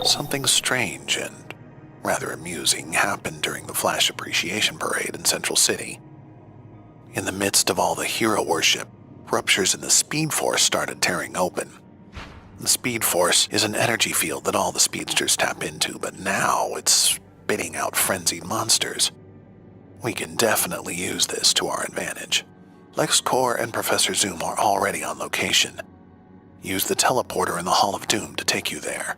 Something strange and rather amusing happened during the Flash Appreciation Parade in Central City. In the midst of all the hero worship, ruptures in the Speed Force started tearing open. The Speed Force is an energy field that all the speedsters tap into, but now it's spitting out frenzied monsters. We can definitely use this to our advantage. LexCorp and Professor Zoom are already on location. Use the teleporter in the Hall of Doom to take you there.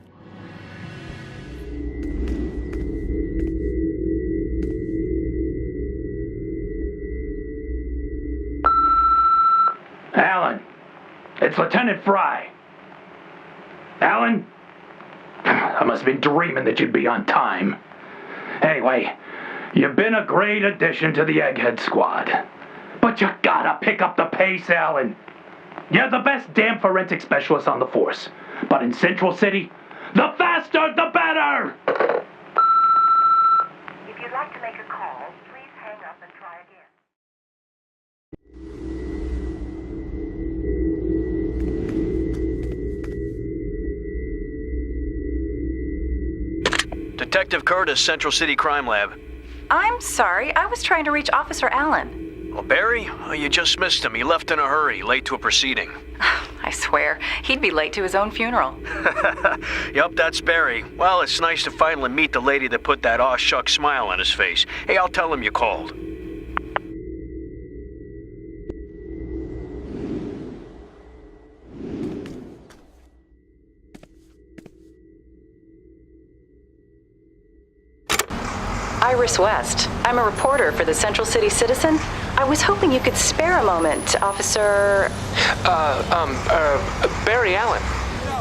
Alan, it's Lieutenant Fry. Alan? I must have been dreaming that you'd be on time. Anyway, you've been a great addition to the Egghead Squad. But you gotta pick up the pace, Alan. You're the best damn forensic specialist on the force. But in Central City, the faster the better! If you'd like to make a call, please hang up and try again. Detective Curtis, Central City Crime Lab. I'm sorry, I was trying to reach Officer Allen. Well, Barry? Oh, you just missed him. He left in a hurry, late to a proceeding. I swear, he'd be late to his own funeral. Yup, that's Barry. Well, it's nice to finally meet the lady that put that aw shuck smile on his face. Hey, I'll tell him you called. Iris West. I'm a reporter for the Central City Citizen. I was hoping you could spare a moment, Officer... Barry Allen.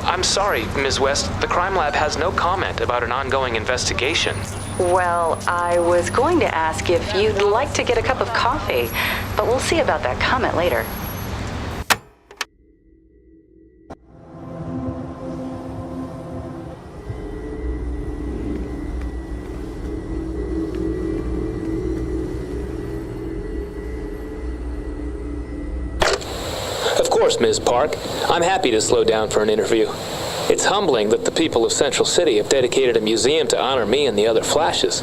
I'm sorry, Ms. West. The crime lab has no comment about an ongoing investigation. Well, I was going to ask if you'd like to get a cup of coffee, but we'll see about that comment later. Of course, Ms. Park. I'm happy to slow down for an interview. It's humbling that the people of Central City have dedicated a museum to honor me and the other Flashes.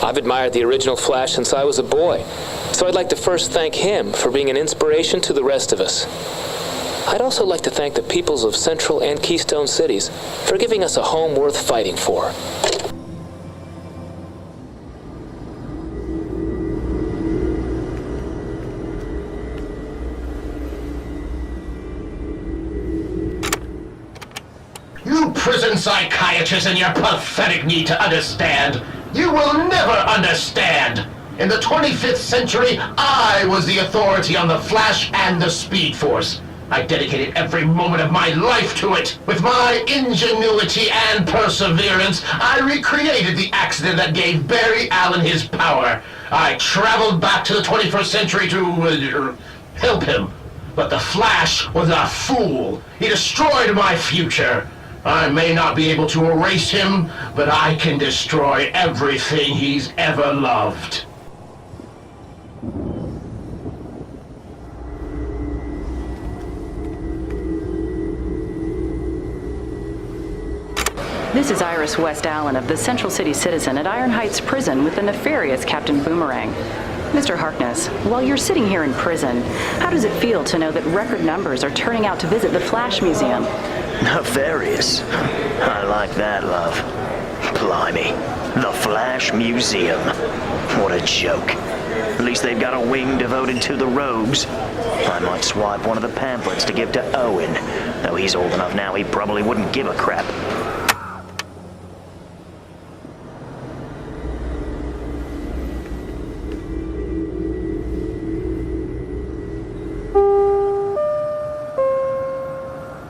I've admired the original Flash since I was a boy, so I'd like to first thank him for being an inspiration to the rest of us. I'd also like to thank the peoples of Central and Keystone Cities for giving us a home worth fighting for. You prison psychiatrists and your pathetic need to understand. You will never understand. In the 25th century, I was the authority on the Flash and the Speed Force. I dedicated every moment of my life to it. With my ingenuity and perseverance, I recreated the accident that gave Barry Allen his power. I traveled back to the 21st century to help him. But the Flash was a fool. He destroyed my future. I may not be able to erase him, but I can destroy everything he's ever loved. This is Iris West Allen of the Central City Citizen at Iron Heights Prison with the nefarious Captain Boomerang. Mr. Harkness, while you're sitting here in prison, how does it feel to know that record numbers are turning out to visit the Flash Museum? Nefarious? I like that, love. Blimey. The Flash Museum. What a joke. At least they've got a wing devoted to the rogues. I might swipe one of the pamphlets to give to Owen. Though he's old enough now, he probably wouldn't give a crap.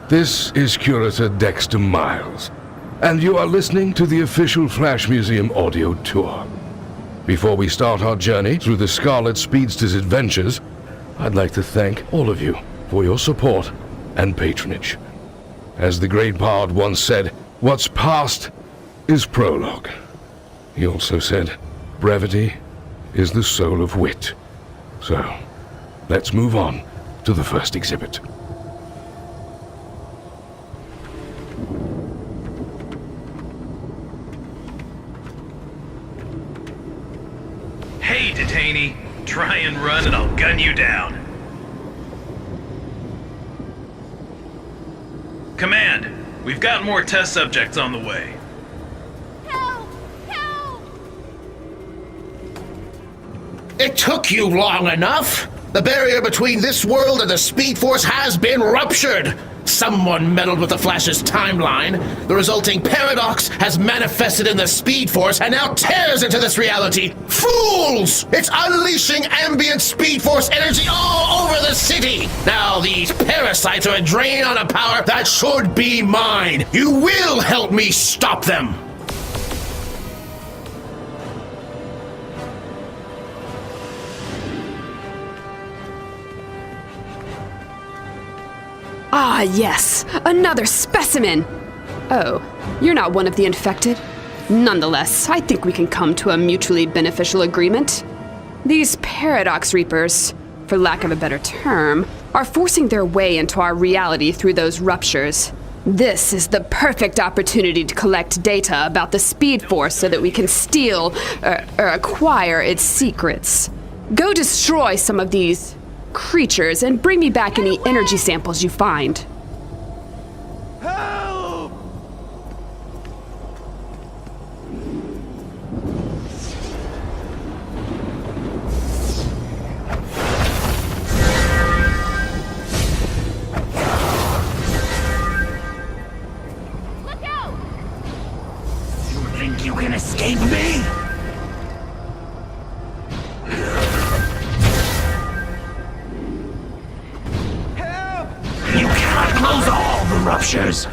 This is Curator Dexter Miles, and you are listening to the official Flash Museum audio tour. Before we start our journey through the Scarlet Speedster's adventures, I'd like to thank all of you for your support and patronage. As the great bard once said, what's past is prologue. He also said, brevity is the soul of wit. So, let's move on to the first exhibit. gun you down. Command, we've got more test subjects on the way. Help! Help! It took you long enough. The barrier between this world and the Speed Force has been ruptured. Someone meddled with the Flash's timeline. The resulting paradox has manifested in the Speed Force and now tears into this reality. Fools! It's unleashing ambient Speed Force energy all over the city. Now these parasites are a drain on a power that should be mine. You will help me stop them. Ah, yes, another specimen! Oh, you're not one of the infected? Nonetheless, I think we can come to a mutually beneficial agreement. These Paradox Reapers, for lack of a better term, are forcing their way into our reality through those ruptures. This is the perfect opportunity to collect data about the Speed Force so that we can steal or acquire its secrets. Go destroy some of these creatures and bring me back any energy samples you find. Help! Look out! You think you can escape me? You cannot close all the ruptures.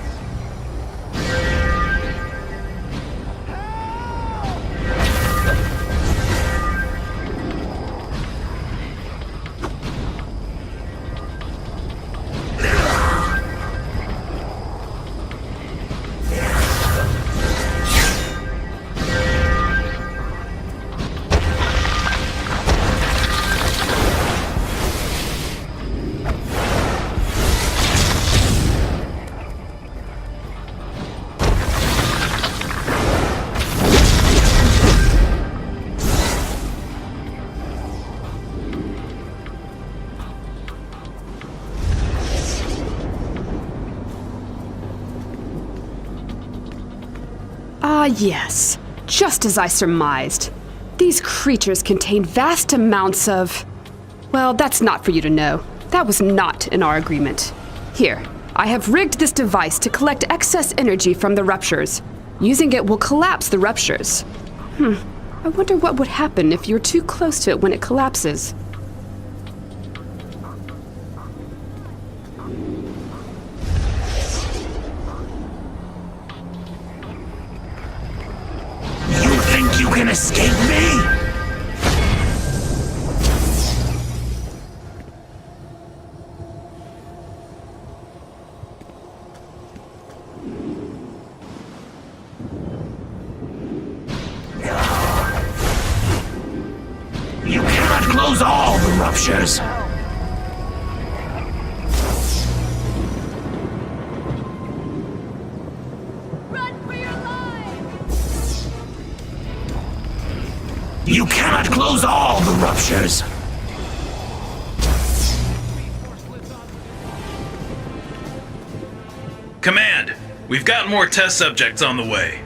Ah, yes. Just as I surmised. These creatures contain vast amounts of... Well, that's not for you to know. That was not in our agreement. Here, I have rigged this device to collect excess energy from the ruptures. Using it will collapse the ruptures. I wonder what would happen if you're too close to it when it collapses. You think you can escape me? You cannot close all the ruptures. Run for your lives! You cannot close all the ruptures. Command, we've got more test subjects on the way.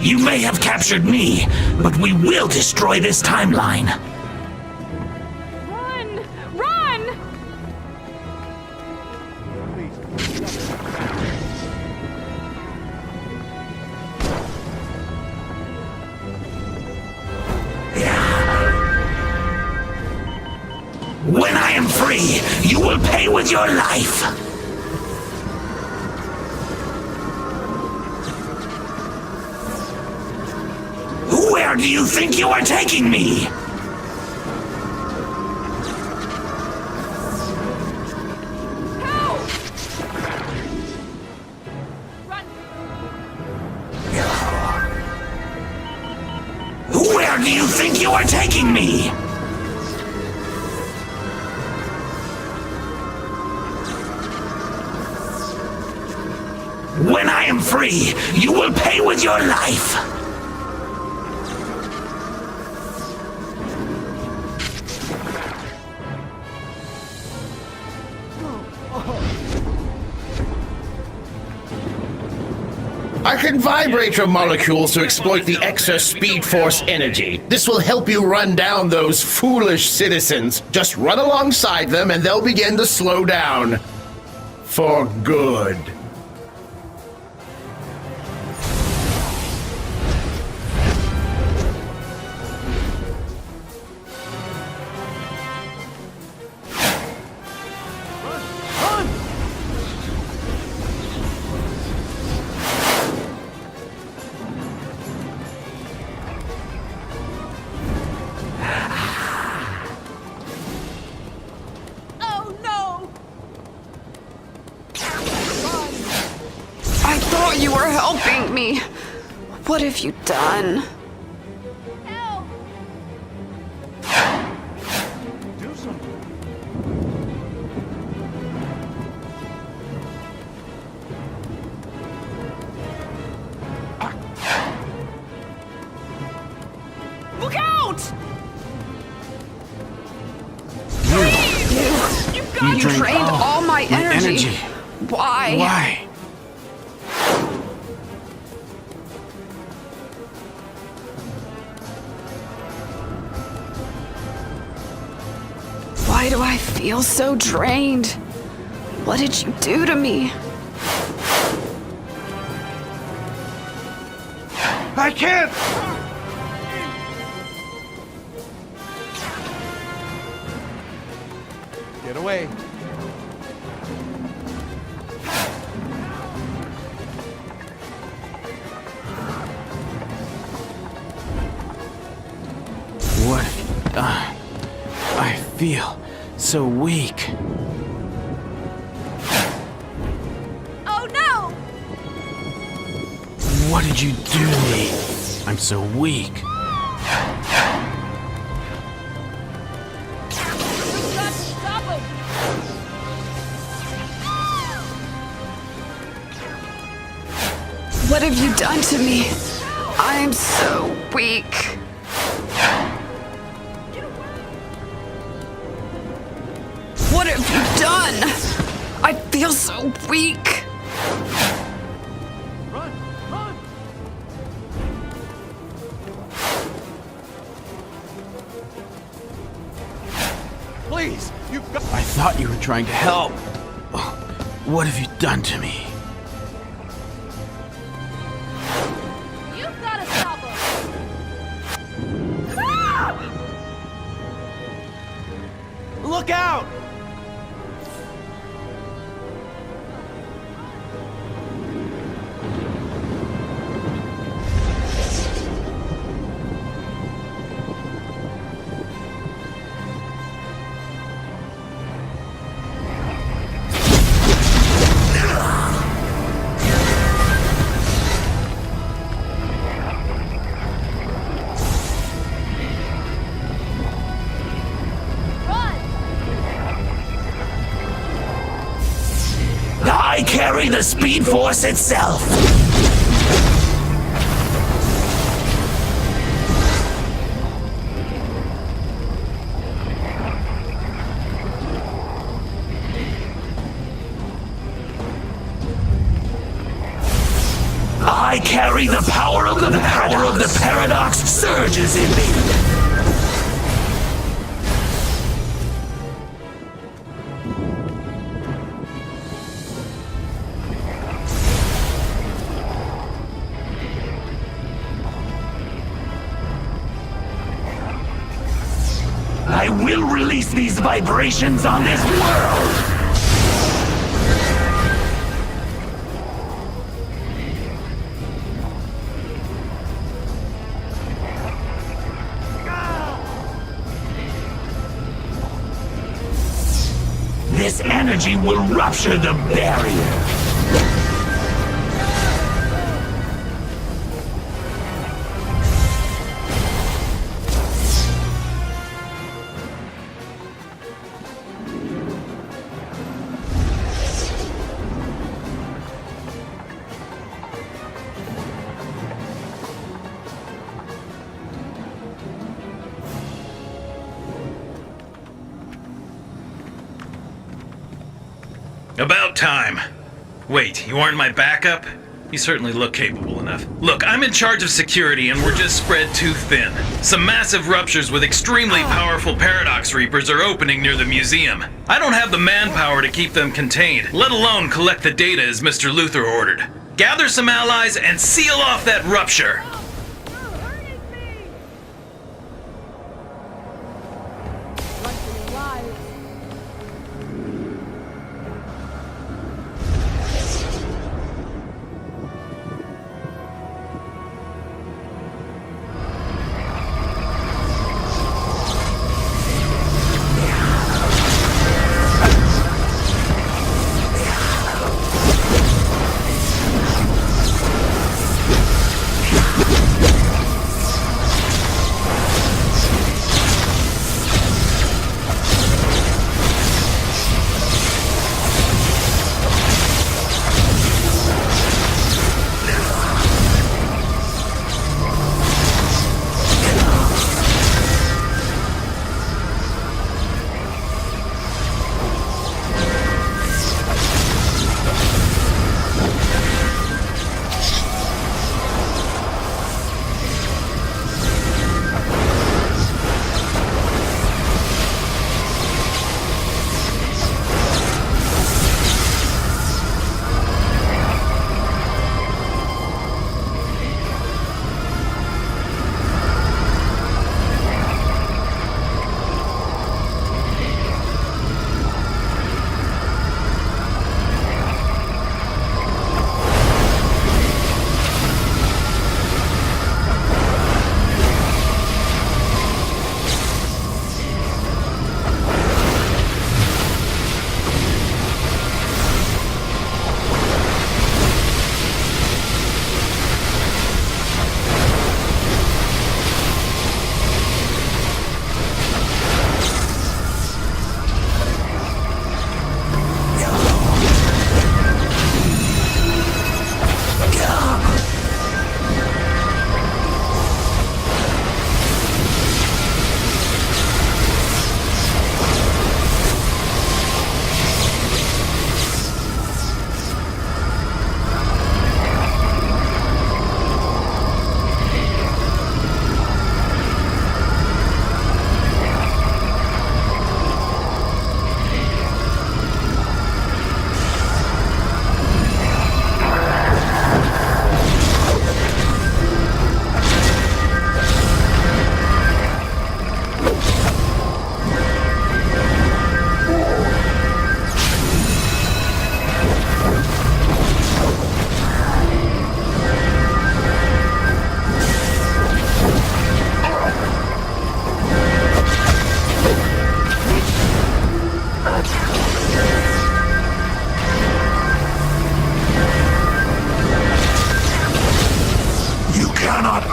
You may have captured me, but we will destroy this timeline. Run! Run! When I am free, you will pay with your life. Where do you think you are taking me? Run Where do you think you are taking me? When I am free, you will pay with your life! I can vibrate your molecules to exploit the extra Speed Force energy. This will help you run down those foolish citizens. Just run alongside them and they'll begin to slow down. For good. You were helping me. What have you done? Help! Do something. Look out! You drained all my energy. Why? Why? Why do I feel so drained? What did you do to me? I can't! Get away. What have you done? I feel so weak. Oh no! What did you do to me? I'm so weak. We've got to stop him! What have you done to me? I'm so weak. What have you done? I feel so weak. Run! Run! Please, you've got... I thought you were trying to help. What have you done to me? You've got to stop him! Look out! I carry the Speed Force itself! I carry the power of the power of the paradox surges in me! I will release these vibrations on this world! This energy will rupture the barrier! time. Wait, you aren't my backup? You certainly look capable enough. Look, I'm in charge of security and we're just spread too thin. Some massive ruptures with extremely powerful paradox reapers are opening near the museum. I don't have the manpower to keep them contained, let alone collect the data as Mr. Luther ordered. Gather some allies and seal off that rupture.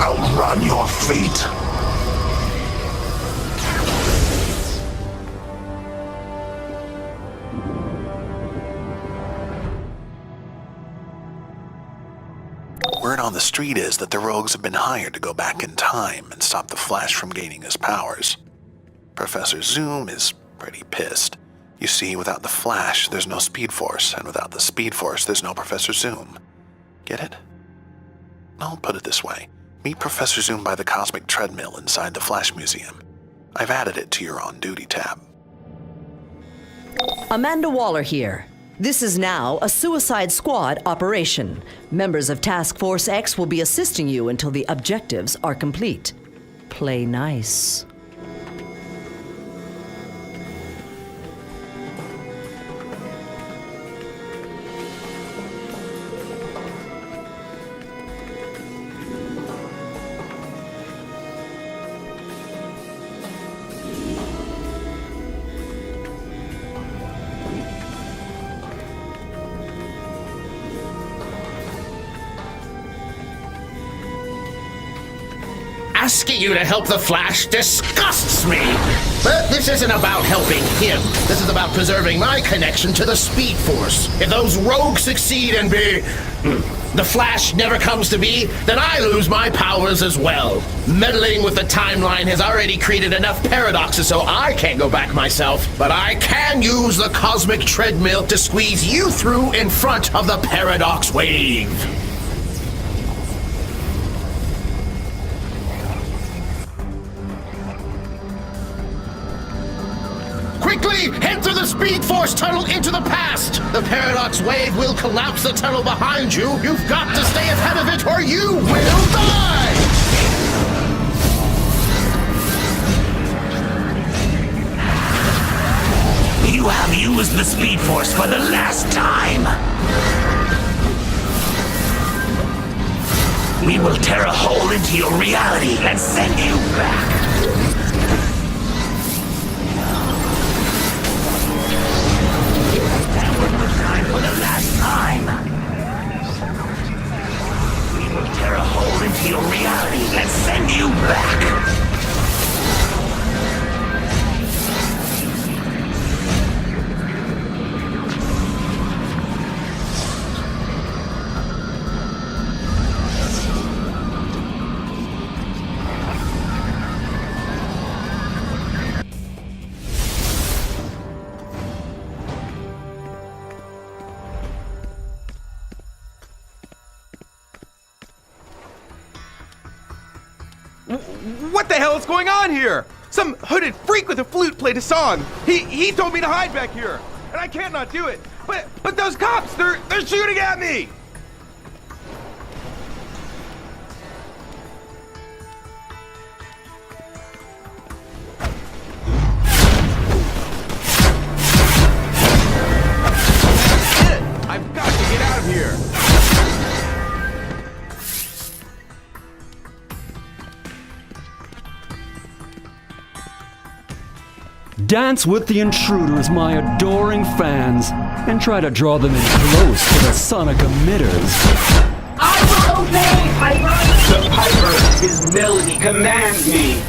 outrun your fate. Word on the street is that the rogues have been hired to go back in time and stop the Flash from gaining his powers. Professor Zoom is pretty pissed. You see, without the Flash, there's no Speed Force, and without the Speed Force, there's no Professor Zoom. Get it? I'll put it this way. Meet Professor Zoom by the Cosmic Treadmill inside the Flash Museum. I've added it to your on-duty tab. Amanda Waller here. This is now a Suicide Squad operation. Members of Task Force X will be assisting you until the objectives are complete. Play nice. Asking you to help the Flash disgusts me! But this isn't about helping him. This is about preserving my connection to the Speed Force. If those rogues succeed and be the Flash never comes to be, then I lose my powers as well. Meddling with the timeline has already created enough paradoxes so I can't go back myself. But I can use the Cosmic Treadmill to squeeze you through in front of the paradox wave. Quickly, head through the Speed Force tunnel into the past! The paradox wave will collapse the tunnel behind you. You've got to stay ahead of it or you will die! You have used the Speed Force for the last time! We will tear a hole into your reality and send you back! For the last time. We will tear a hole into your reality and send you back. What the hell is going on here? Some hooded freak with a flute played a song. He told me to hide back here, and I can't not do it. But those cops, they're shooting at me. Shit, I've got to get out of here. Dance with the intruders, my adoring fans, and try to draw them in close to the sonic emitters. I will obey, Piper! The Piper, his melody commands me!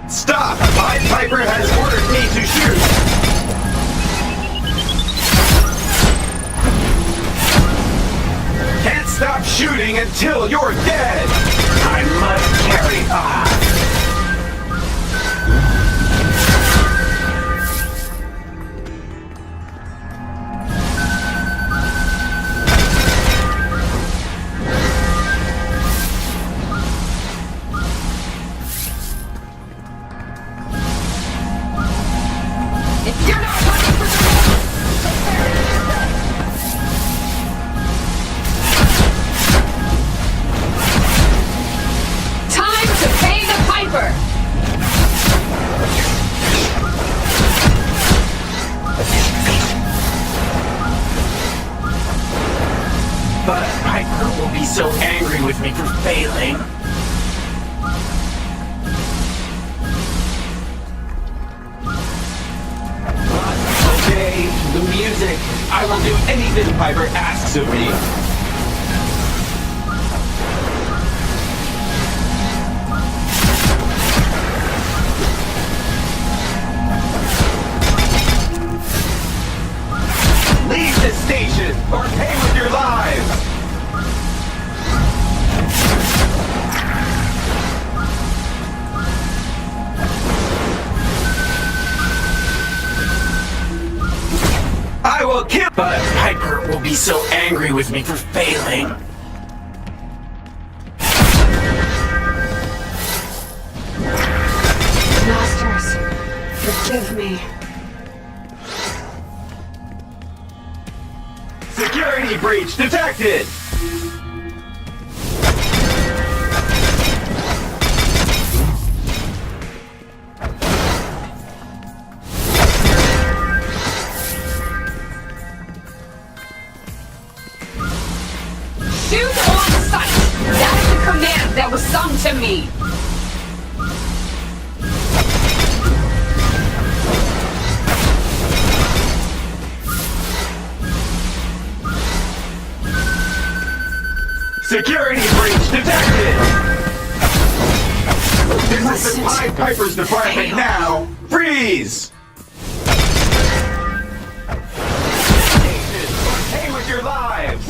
Stop! My Piper has ordered me to shoot! Can't stop shooting until you're dead! I must carry on! If you're not running for the time to pay the piper! But Piper will be so angry with me for failing. Obey the music. I will do anything Piper asks of me. Leave this station or pay with your lives! I will kill. But Piper will be so angry with me for failing. Masters, forgive me. Security breach detected! Shoot on sight! That is the command that was sung to me! Security breach Pied Piper's department now! Freeze! Stay with your lives!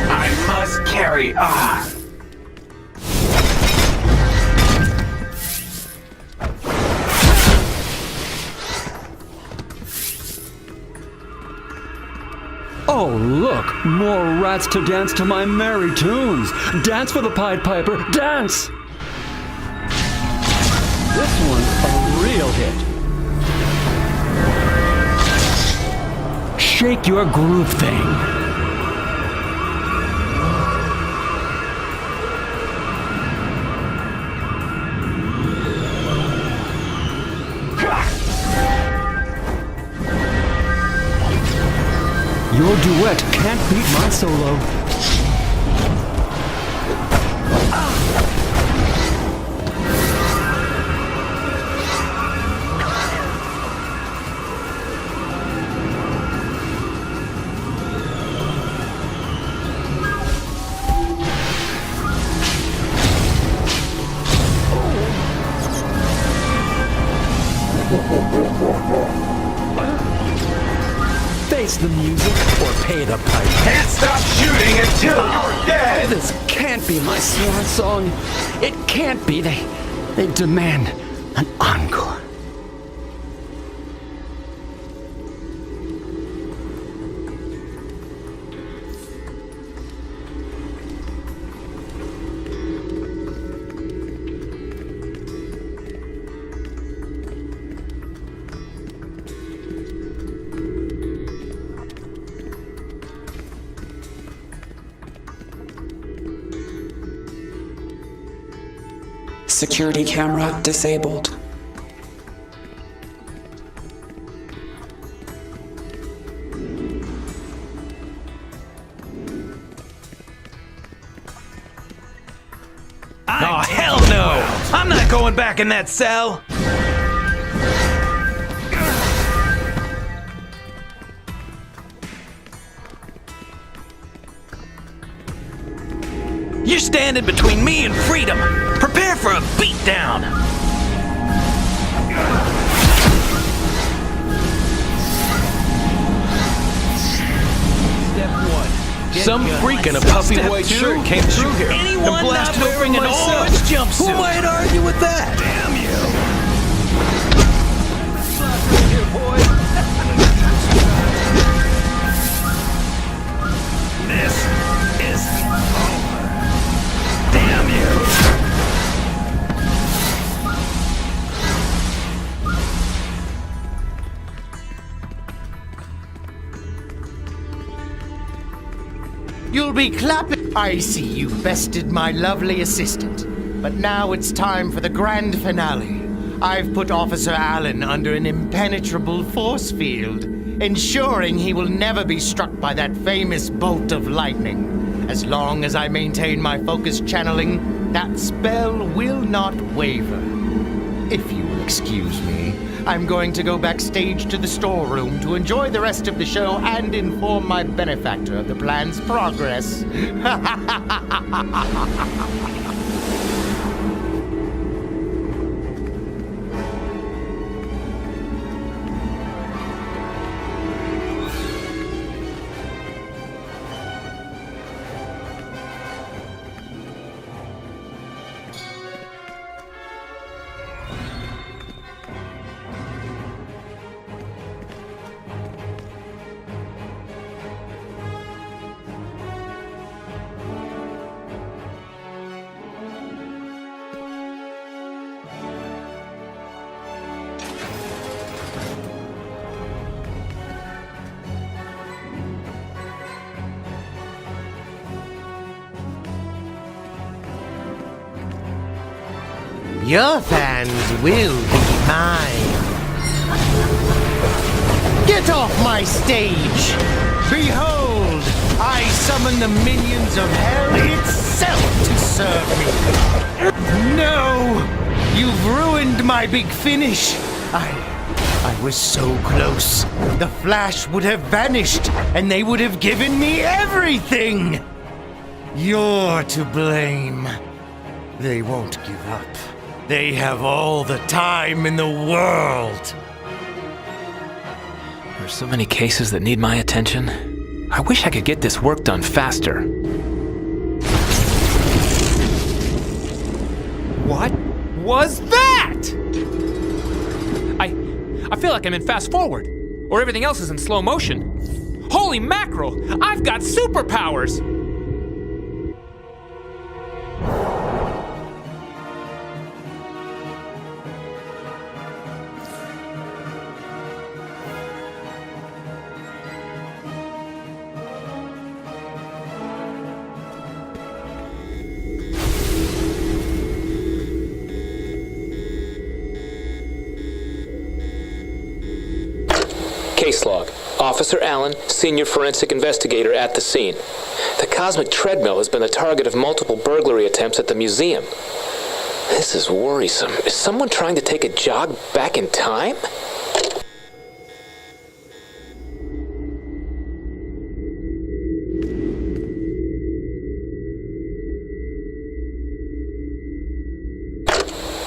I must carry on. Oh, look! More rats to dance to my merry tunes! Dance for the Pied Piper, dance! This one's a real hit. Shake your groove thing. Your duet can't beat my solo. Face the music or pay the piper. Can't stop shooting until you're dead! This can't be my swan song. It can't be. They demand an encore. Security camera disabled. Oh, hell no! I'm not going back in that cell! You're standing between me and freedom! Prepare for a beatdown! Step one. Some freak in a puffy white shirt came through here and blasted wearing an orange jumpsuit. Who might argue with that? Damn you! Here, boy. This is over. Damn you! You'll be clapping. I see you bested my lovely assistant. But now it's time for the grand finale. I've put Officer Allen under an impenetrable force field, ensuring he will never be struck by that famous bolt of lightning. As long as I maintain my focus channeling, that spell will not waver. If you will excuse me, I'm going to go backstage to the storeroom to enjoy the rest of the show and inform my benefactor of the plan's progress. Your fans will be mine. Get off my stage! Behold, I summon the minions of hell itself to serve me. No! You've ruined my big finish. I was so close. The Flash would have vanished, and they would have given me everything! You're to blame. They won't give up. They have all the time in the world. There's so many cases that need my attention. I wish I could get this work done faster. What was that? I feel like I'm in fast forward, or everything else is in slow motion. Holy mackerel! I've got superpowers! Case log. Officer Allen, senior forensic investigator at the scene. The Cosmic Treadmill has been the target of multiple burglary attempts at the museum. This is worrisome. Is someone trying to take a jog back in time?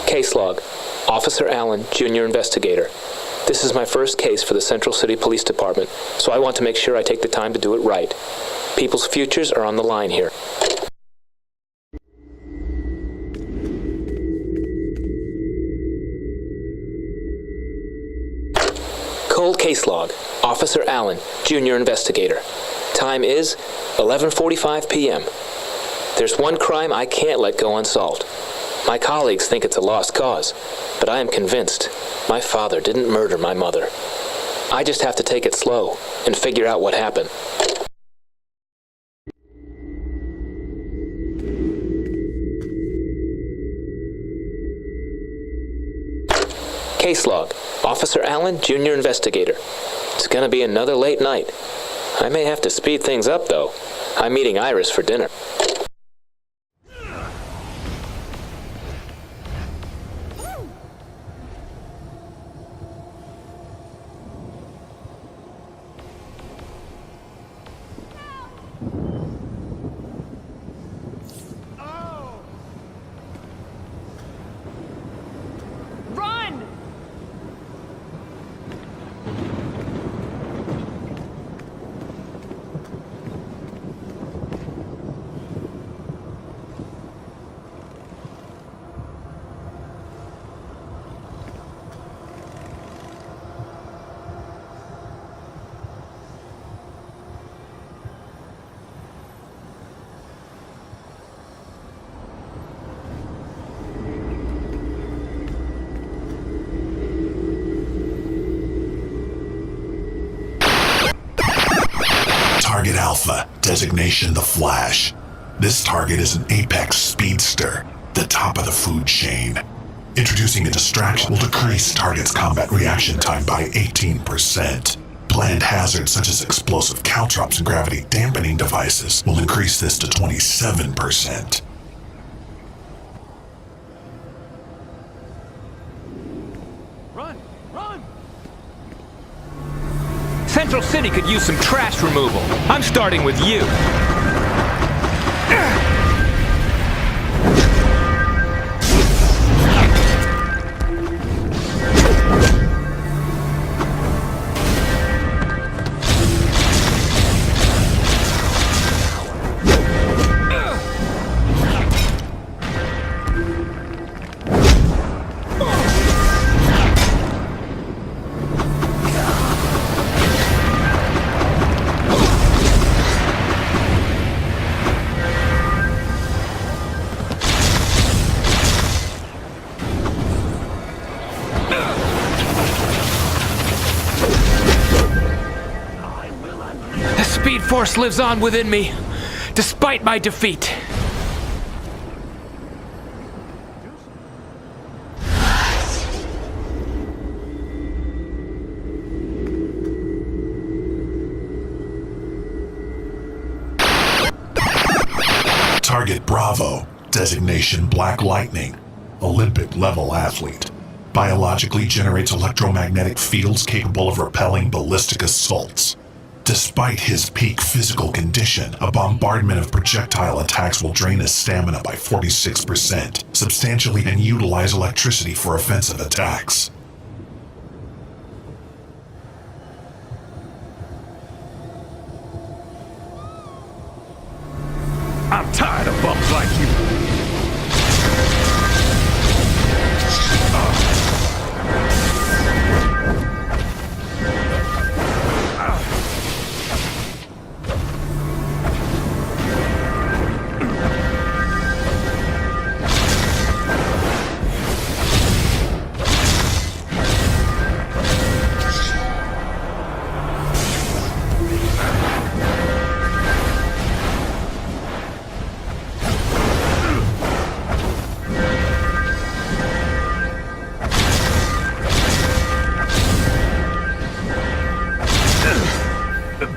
Case log. Officer Allen, junior investigator. This is my first case for the Central City Police Department, so I want to make sure I take the time to do it right. People's futures are on the line here. Cold case log. Officer Allen, junior investigator. Time is 11:45 p.m. There's one crime I can't let go unsolved. My colleagues think it's a lost cause, but I am convinced my father didn't murder my mother. I just have to take it slow and figure out what happened. Case log. Officer Allen, junior investigator. It's gonna be another late night. I may have to speed things up, though. I'm meeting Iris for dinner. Target Alpha, designation the Flash. This target is an apex speedster, the top of the food chain. Introducing a distraction will decrease target's combat reaction time by 18%. Planned hazards such as explosive caltrops and gravity dampening devices will increase this to 27%. Central City could use some trash removal. I'm starting with you. Force lives on within me, despite my defeat. Target Bravo, designation Black Lightning, Olympic level athlete. biologically generates electromagnetic fields capable of repelling ballistic assaults. Despite his peak physical condition, a bombardment of projectile attacks will drain his stamina by 46%, substantially, and utilize electricity for offensive attacks. I'm tired of bums like you.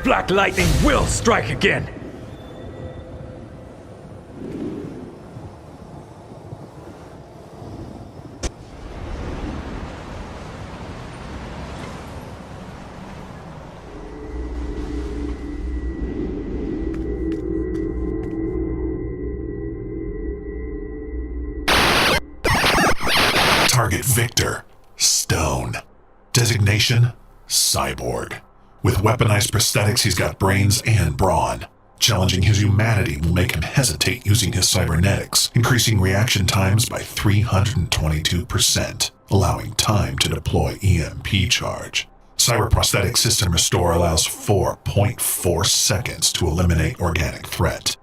Black lightning will strike again. Target Victor, Stone. Designation, Cyborg. With weaponized prosthetics, he's got brains and brawn. Challenging his humanity will make him hesitate using his cybernetics, increasing reaction times by 322%, allowing time to deploy EMP charge. Cyber Prosthetic System Restore allows 4.4 seconds to eliminate organic threat.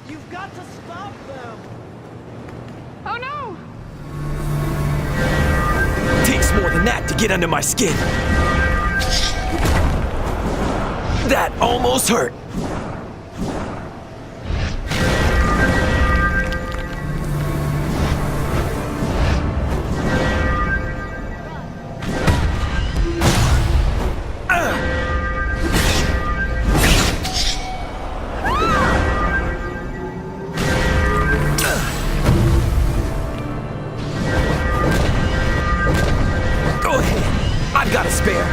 You've got to stop them! Oh no! Takes more than that to get under my skin. That almost hurt. Got a spare.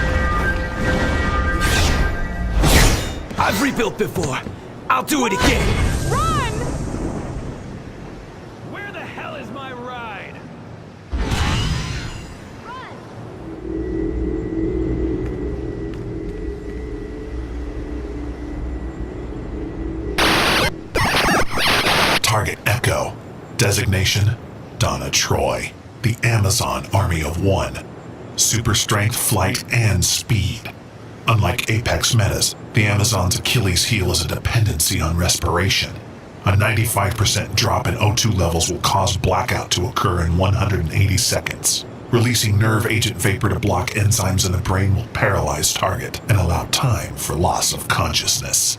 I've rebuilt before. I'll do it again. Run! Where the hell is my ride? Target Echo. Designation, Donna Troy. The Amazon Army of One. Super strength, flight, and speed. Unlike Apex metas, the Amazon's Achilles heel is a dependency on respiration. A 95% drop in O2 levels will cause blackout to occur in 180 seconds. Releasing nerve agent vapor to block enzymes in the brain will paralyze target and allow time for loss of consciousness.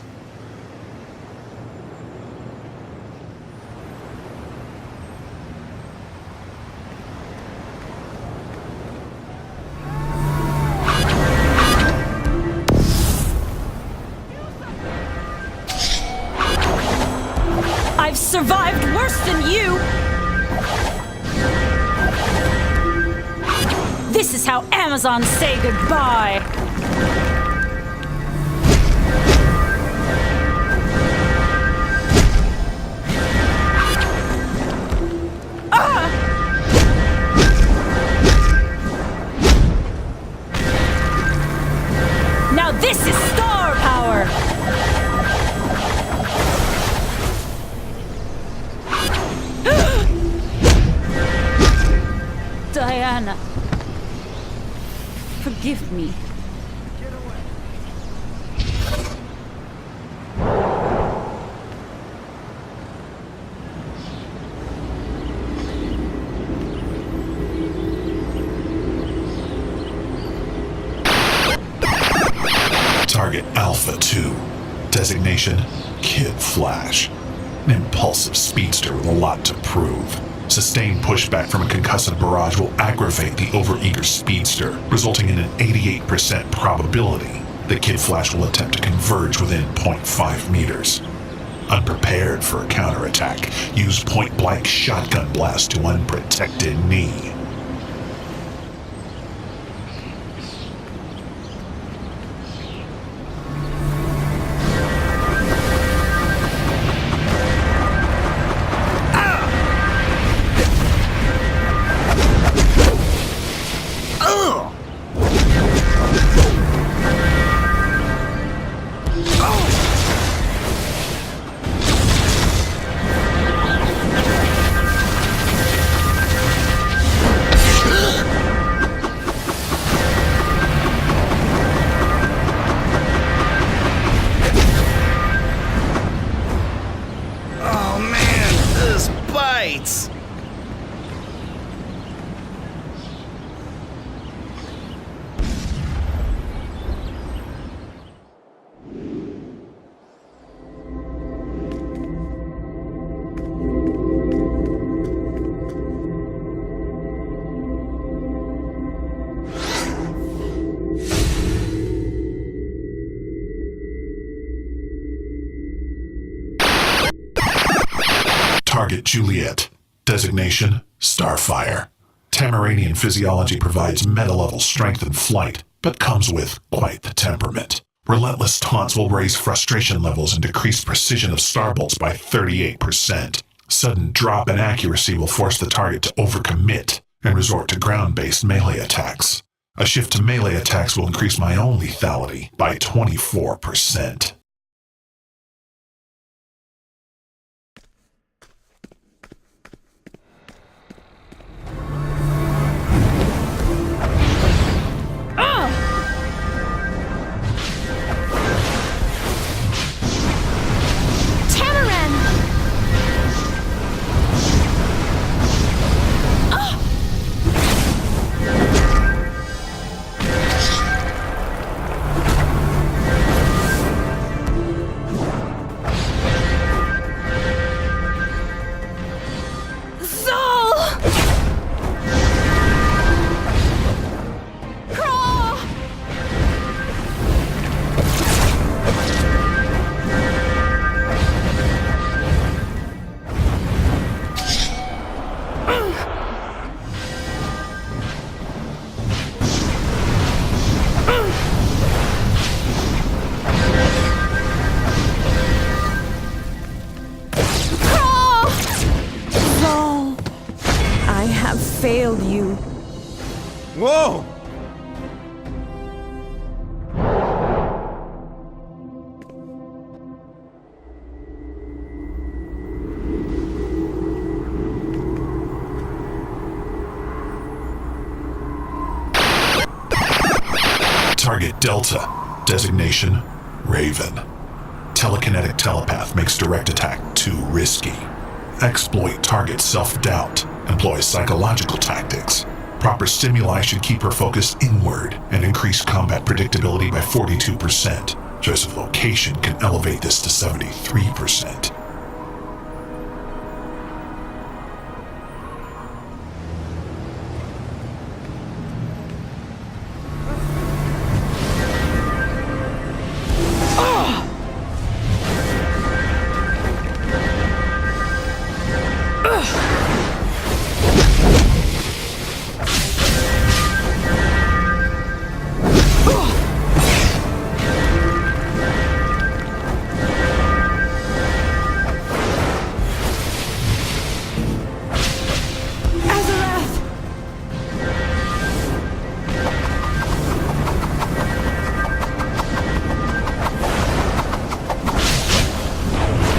I've survived worse than you! This is how Amazons say goodbye! Ah! Now this is star power! Diana, forgive me. Target Alpha 2. Designation, Kid Flash. An impulsive speedster with a lot to prove. Sustained pushback from a concussive barrage will aggravate the overeager speedster, resulting in an 88% probability that Kid Flash will attempt to converge within 0.5 meters. Unprepared for a counterattack, use point-blank shotgun blast to unprotected knee. Target Juliet. Designation Starfire. Tamaranian physiology provides meta-level strength and flight, but comes with quite the temperament. Relentless taunts will raise frustration levels and decrease precision of starbolts by 38%. Sudden drop in accuracy will force the target to overcommit and resort to ground-based melee attacks. A shift to melee attacks will increase my own lethality by 24%. Failed you. Whoa! Target Delta. Designation Raven. Telekinetic telepath makes direct attack too risky. Exploit target self-doubt. Employs psychological tactics. Proper stimuli should keep her focus inward and increase combat predictability by 42%. Choice of location can elevate this to 73%.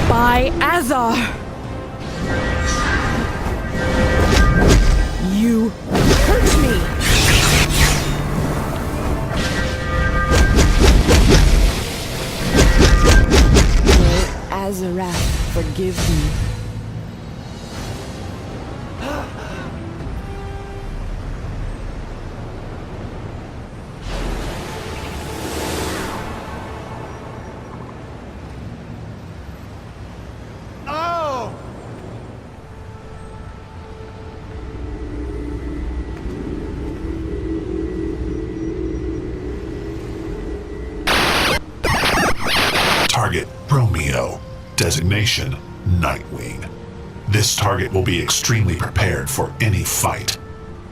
By Azar! You hurt me! May Azarath forgive me. Target Romeo. Designation, Nightwing. This target will be extremely prepared for any fight.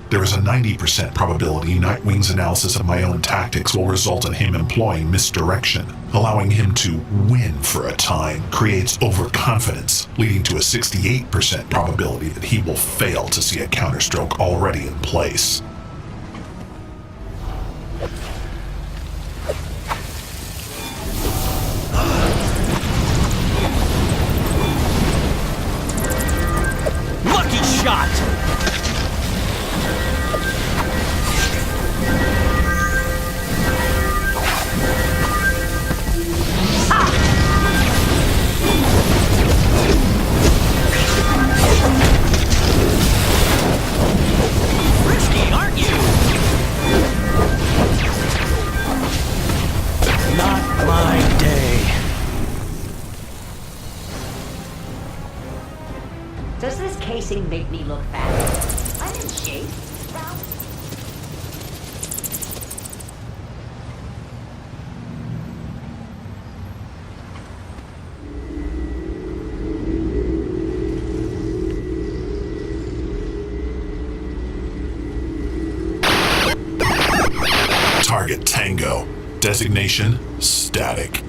There is a 90% probability Nightwing's analysis of my own tactics will result in him employing misdirection. Allowing him to win for a time creates overconfidence, leading to a 68% probability that he will fail to see a counterstroke already in place. Lucky shot! Risky, aren't you? Not my day. Does this casing make me look fat? I'm in shape. Target Tango. Designation, Static.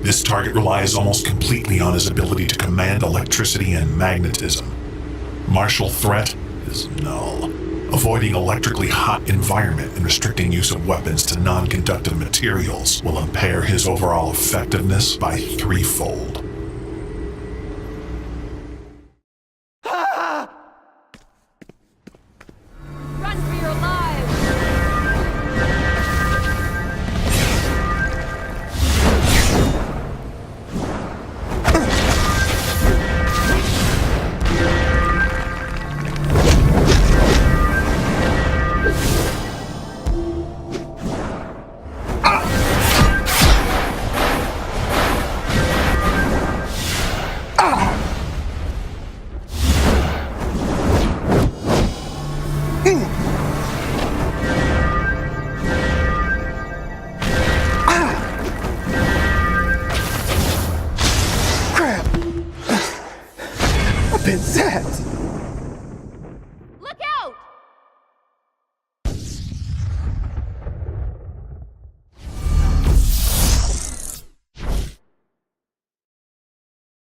This target relies almost completely on his ability to command electricity and magnetism. Martial threat is null. Avoiding electrically hot environment and restricting use of weapons to non-conductive materials will impair his overall effectiveness by 3-fold.